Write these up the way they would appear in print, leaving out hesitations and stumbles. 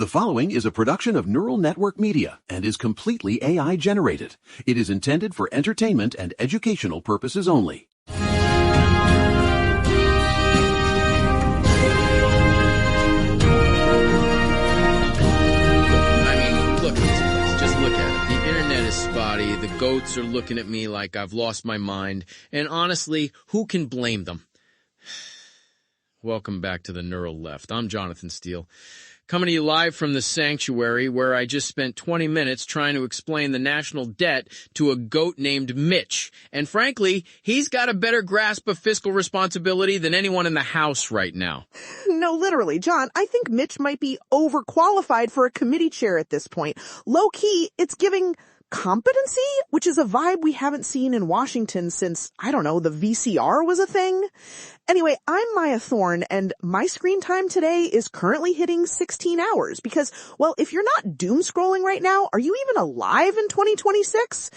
The following is a production of Neural Network Media and is completely AI generated. It is intended for entertainment and educational purposes only. Look at this place. Just look at it. The internet is spotty. The goats are looking at me like I've lost my mind. And honestly, who can blame them? Welcome back to the Neural Left. I'm Jonathan Steele, coming to you live from the sanctuary where I just spent 20 minutes trying to explain the national debt to a goat named Mitch. And frankly, he's got a better grasp of fiscal responsibility than anyone in the House right now. No, literally, John, I think Mitch might be overqualified for a committee chair at this point. Low-key, it's giving competency, which is a vibe we haven't seen in Washington since, I don't know, the VCR was a thing. Anyway, I'm Maya Thorne, and my screen time today is currently hitting 16 hours because, well, if you're not doom scrolling right now, are you even alive in 2026?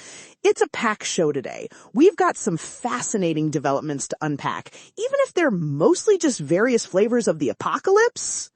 It's a packed show today. We've got some fascinating developments to unpack, even if they're mostly just various flavors of the apocalypse.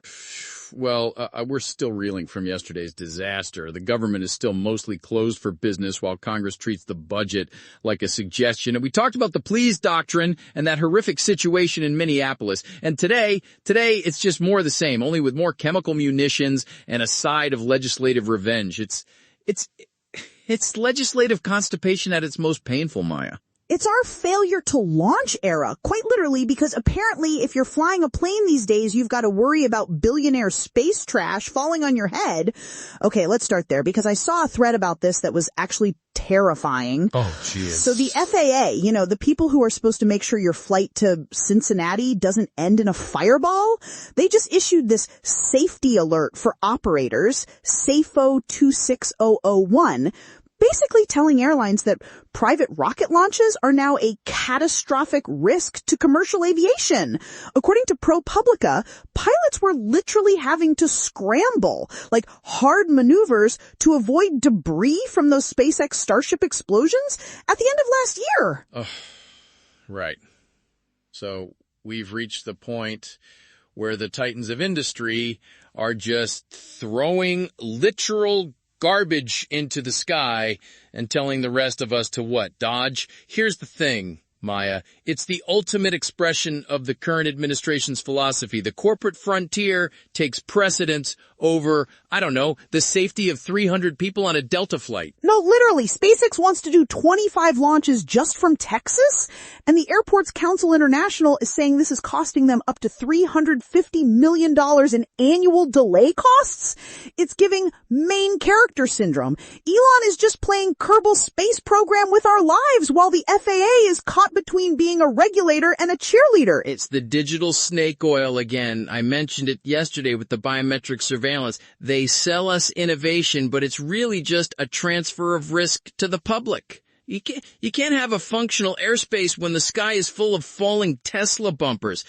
Well, we're still reeling from yesterday's disaster. The government is still mostly closed for business while Congress treats the budget like a suggestion. And we talked about the please doctrine and that horrific situation in Minneapolis. And today it's just more of the same, only with more chemical munitions and a side of legislative revenge. It's legislative constipation at its most painful, Maya. It's our failure to launch era, quite literally, because apparently if you're flying a plane these days, you've got to worry about billionaire space trash falling on your head. Okay, let's start there, because I saw a thread about this that was actually terrifying. Oh, jeez. So the FAA, the people who are supposed to make sure your flight to Cincinnati doesn't end in a fireball, they just issued this safety alert for operators, SAFO 26001, basically telling airlines that private rocket launches are now a catastrophic risk to commercial aviation. According to ProPublica, pilots were literally having to scramble, like hard maneuvers, to avoid debris from those SpaceX Starship explosions at the end of last year. Oh, right. So we've reached the point where the titans of industry are just throwing literal garbage into the sky and telling the rest of us to what? Dodge? Here's the thing, Maya. It's the ultimate expression of the current administration's philosophy. The corporate frontier takes precedence over, the safety of 300 people on a Delta flight. No, literally, SpaceX wants to do 25 launches just from Texas, and the Airports Council International is saying this is costing them up to $350 million in annual delay costs. It's giving main character syndrome. Elon is just playing Kerbal Space Program with our lives while the FAA is caught between being a regulator and a cheerleader. It's the digital snake oil again. I mentioned it yesterday with the biometric surveillance. They sell us innovation, but it's really just a transfer of risk to the public. You can't have a functional airspace when the sky is full of falling Tesla bumpers.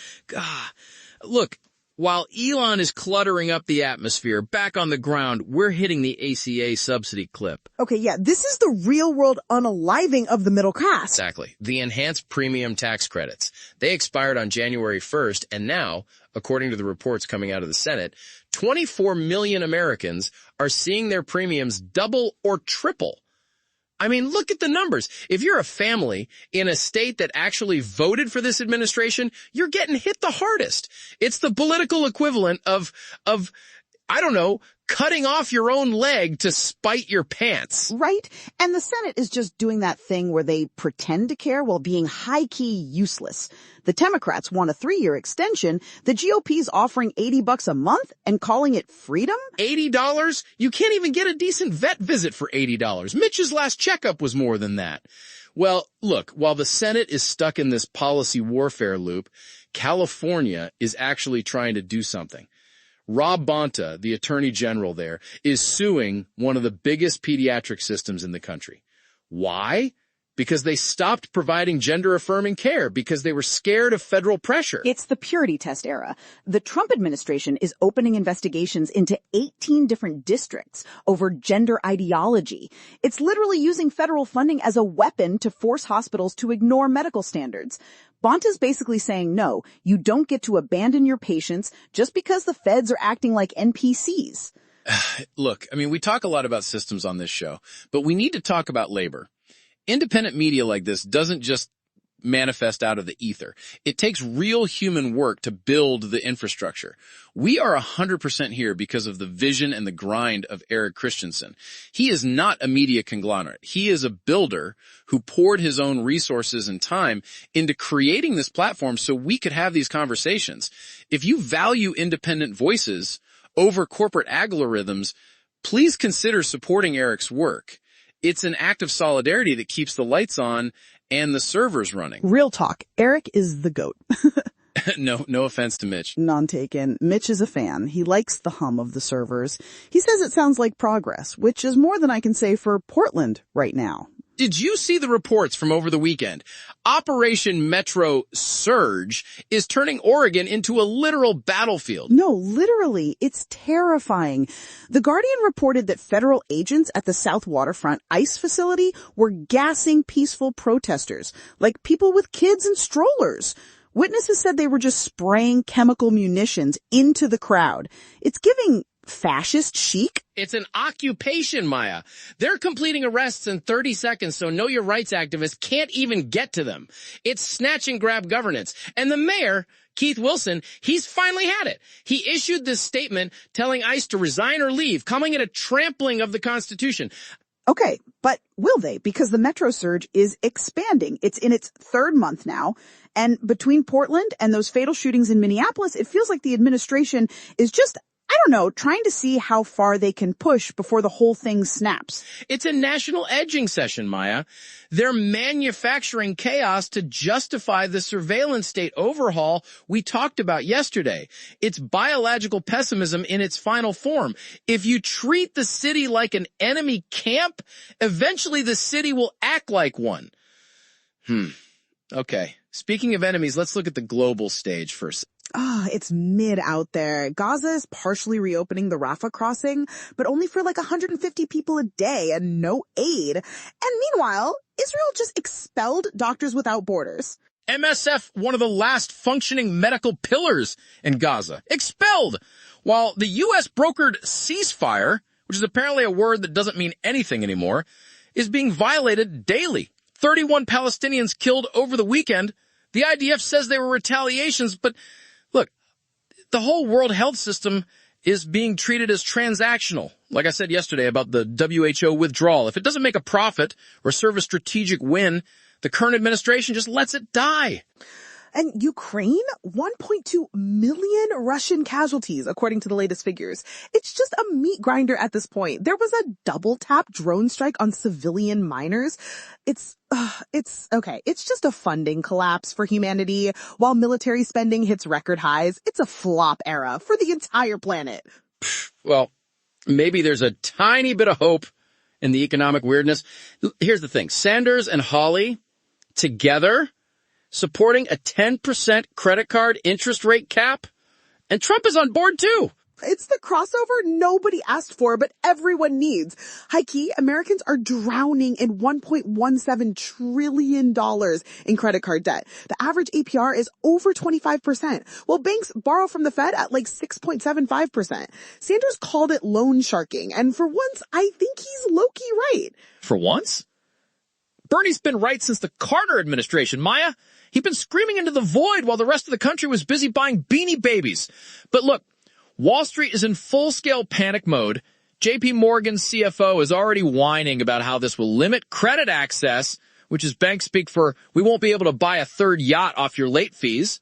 Look, while Elon is cluttering up the atmosphere, back on the ground, we're hitting the ACA subsidy clip. Okay, yeah, this is the real-world unaliving of the middle class. Exactly. The enhanced premium tax credits. They expired on January 1st, and now, according to the reports coming out of the Senate, 24 million Americans are seeing their premiums double or triple. I mean, look at the numbers. If you're a family in a state that actually voted for this administration, you're getting hit the hardest. It's the political equivalent of cutting off your own leg to spite your pants. Right? And the Senate is just doing that thing where they pretend to care while being high-key useless. The Democrats want a 3-year extension. The GOP's offering $80 a month and calling it freedom? $80? You can't even get a decent vet visit for $80. Mitch's last checkup was more than that. Well, look, while the Senate is stuck in this policy warfare loop, California is actually trying to do something. Rob Bonta, the attorney general there, is suing one of the biggest pediatric systems in the country. Why? Because they stopped providing gender-affirming care because they were scared of federal pressure. It's the purity test era. The Trump administration is opening investigations into 18 different districts over gender ideology. It's literally using federal funding as a weapon to force hospitals to ignore medical standards. Bonta's basically saying, no, you don't get to abandon your patients just because the feds are acting like NPCs. Look, I mean, we talk a lot about systems on this show, but we need to talk about labor. Independent media like this doesn't just manifest out of the ether. It takes real human work to build the infrastructure. We are 100% here because of the vision and the grind of Eric Christensen. He is not a media conglomerate. He is a builder who poured his own resources and time into creating this platform so we could have these conversations. If you value independent voices over corporate algorithms, please consider supporting Eric's work. It's an act of solidarity that keeps the lights on and the servers running. Real talk. Eric is the GOAT. No offense to Mitch. None taken. Mitch is a fan. He likes the hum of the servers. He says it sounds like progress, which is more than I can say for Portland right now. Did you see the reports from over the weekend? Operation Metro Surge is turning Oregon into a literal battlefield. No, literally, it's terrifying. The Guardian reported that federal agents at the South Waterfront ICE facility were gassing peaceful protesters, like people with kids and strollers. Witnesses said they were just spraying chemical munitions into the crowd. It's giving fascist chic. It's an occupation, Maya. They're completing arrests in 30 seconds, so know your rights activists can't even get to them. It's snatch and grab governance. And the mayor, Keith Wilson, he's finally had it. He issued this statement telling ICE to resign or leave, calling it a trampling of the Constitution. Okay, but will they? Because the Metro Surge is expanding. It's in its third month now. And between Portland and those fatal shootings in Minneapolis, it feels like the administration is just, I don't know, trying to see how far they can push before the whole thing snaps. It's a national edging session, Maya. They're manufacturing chaos to justify the surveillance state overhaul we talked about yesterday. It's biological pessimism in its final form. If you treat the city like an enemy camp, eventually the city will act like one. Okay. Speaking of enemies, let's look at the global stage first. It's mid out there. Gaza is partially reopening the Rafah crossing, but only for like 150 people a day and no aid. And meanwhile, Israel just expelled Doctors Without Borders. MSF, one of the last functioning medical pillars in Gaza, expelled, while the U.S. brokered ceasefire, which is apparently a word that doesn't mean anything anymore, is being violated daily. 31 Palestinians killed over the weekend. The IDF says they were retaliations, but look, the whole World Health System is being treated as transactional. Like I said yesterday about the WHO withdrawal. If it doesn't make a profit or serve a strategic win, the current administration just lets it die. And Ukraine, 1.2 million Russian casualties, according to the latest figures. It's just a meat grinder at this point. There was a double-tap drone strike on civilian miners. It's okay. It's just a funding collapse for humanity. While military spending hits record highs, it's a flop era for the entire planet. Well, maybe there's a tiny bit of hope in the economic weirdness. Here's the thing. Sanders and Hawley together supporting a 10% credit card interest rate cap, and Trump is on board too. It's the crossover nobody asked for, but everyone needs. High-key, Americans are drowning in $1.17 trillion in credit card debt. The average APR is over 25%, while banks borrow from the Fed at like 6.75%. Sanders called it loan sharking, and for once, I think he's low-key right. For once? Bernie's been right since the Carter administration, Maya. He'd been screaming into the void while the rest of the country was busy buying Beanie Babies. But look, Wall Street is in full-scale panic mode. JP Morgan's CFO is already whining about how this will limit credit access, which is bank speak for we won't be able to buy a third yacht off your late fees.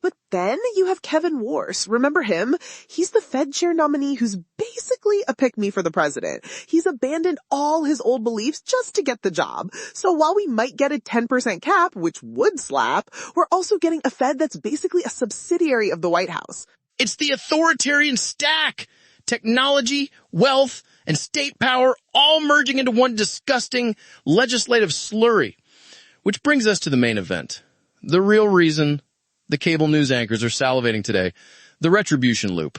But then you have Kevin Warsh. Remember him? He's the Fed chair nominee who's basically a pick-me for the president. He's abandoned all his old beliefs just to get the job. So while we might get a 10% cap, which would slap, we're also getting a Fed that's basically a subsidiary of the White House. It's the authoritarian stack. Technology, wealth, and state power all merging into one disgusting legislative slurry. Which brings us to the main event. The real reason the cable news anchors are salivating today. The retribution loop.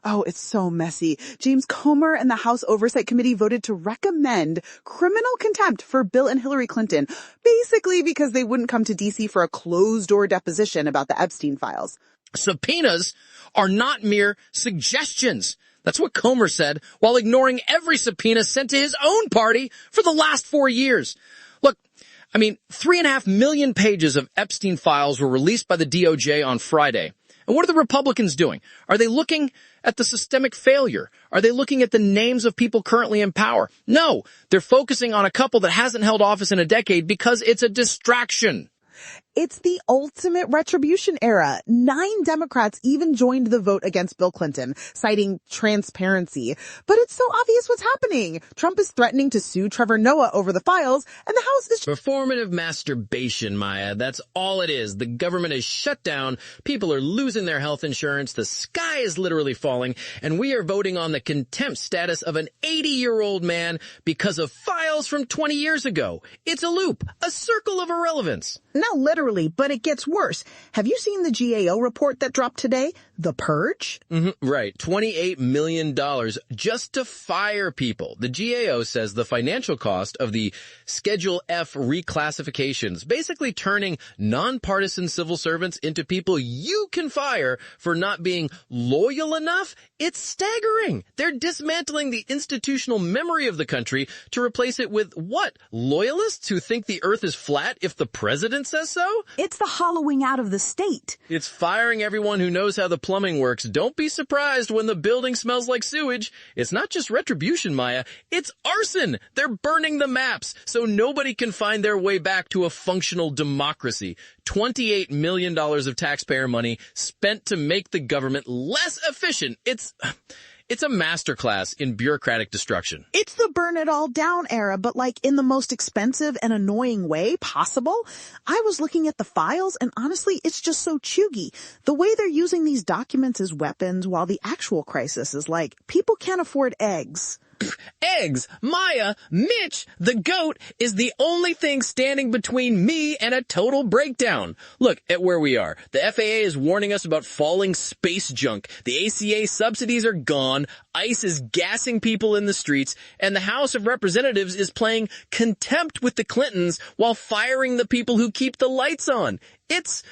Oh, it's so messy. James Comer and the House Oversight Committee voted to recommend criminal contempt for Bill and Hillary Clinton, basically because they wouldn't come to D.C. for a closed-door deposition about the Epstein files. Subpoenas are not mere suggestions. That's what Comer said while ignoring every subpoena sent to his own party for the last 4 years. Look, 3.5 million pages of Epstein files were released by the DOJ on Friday. And what are the Republicans doing? Are they looking at the systemic failure? Are they looking at the names of people currently in power? No, they're focusing on a couple that hasn't held office in a decade because it's a distraction. It's the ultimate retribution era. 9 Democrats even joined the vote against Bill Clinton, citing transparency. But it's so obvious what's happening. Trump is threatening to sue Trevor Noah over the files, and the House is... Performative masturbation, Maya. That's all it is. The government is shut down. People are losing their health insurance. The sky is literally falling. And we are voting on the contempt status of an 80-year-old man because of files from 20 years ago. It's a loop, a circle of irrelevance. No, literally, but it gets worse. Have you seen the GAO report that dropped today? The Purge? Right. $28 million just to fire people. The GAO says the financial cost of the Schedule F reclassifications, basically turning nonpartisan civil servants into people you can fire for not being loyal enough, it's staggering. They're dismantling the institutional memory of the country to replace it with what? Loyalists who think the earth is flat if the president says so? It's the hollowing out of the state. It's firing everyone who knows how the plumbing works. Don't be surprised when the building smells like sewage. It's not just retribution, Maya. It's arson. They're burning the maps so nobody can find their way back to a functional democracy. $28 million of taxpayer money spent to make the government less efficient. It's a masterclass in bureaucratic destruction. It's the burn it all down era, but like in the most expensive and annoying way possible. I was looking at the files and honestly, it's just so chuggy. The way they're using these documents as weapons while the actual crisis is like, people can't afford eggs. Eggs, Maya, Mitch, the goat, is the only thing standing between me and a total breakdown. Look at where we are. The FAA is warning us about falling space junk. The ACA subsidies are gone. ICE is gassing people in the streets. And the House of Representatives is playing contempt with the Clintons while firing the people who keep the lights on. It's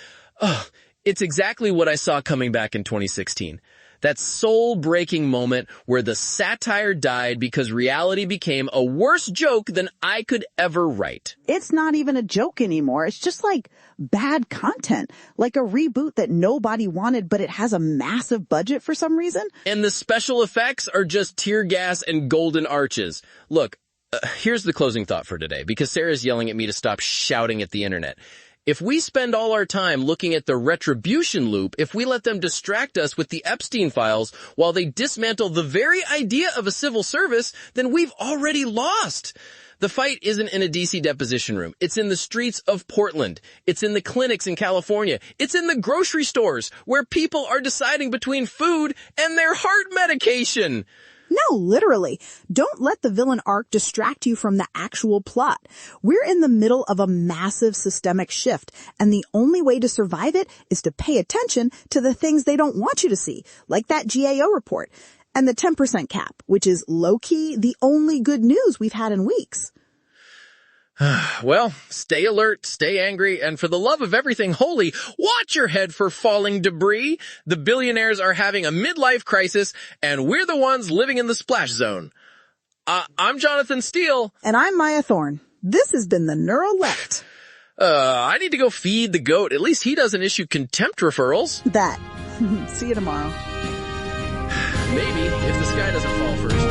exactly what I saw coming back in 2016. That soul-breaking moment where the satire died because reality became a worse joke than I could ever write. It's not even a joke anymore. It's just like bad content, like a reboot that nobody wanted, but it has a massive budget for some reason. And the special effects are just tear gas and golden arches. Look, here's the closing thought for today, because Sarah's yelling at me to stop shouting at the internet. If we spend all our time looking at the retribution loop, if we let them distract us with the Epstein files while they dismantle the very idea of a civil service, then we've already lost. The fight isn't in a DC deposition room. It's in the streets of Portland. It's in the clinics in California. It's in the grocery stores where people are deciding between food and their heart medication. No, literally. Don't let the villain arc distract you from the actual plot. We're in the middle of a massive systemic shift, and the only way to survive it is to pay attention to the things they don't want you to see, like that GAO report, and the 10% cap, which is low-key the only good news we've had in weeks. Well, stay alert, stay angry, and for the love of everything holy, watch your head for falling debris. The billionaires are having a midlife crisis, and we're the ones living in the splash zone. I'm Jonathan Steele. And I'm Maya Thorne. This has been the Neuralect. I need to go feed the goat. At least he doesn't issue contempt referrals. That. See you tomorrow. Maybe, if the sky doesn't fall first.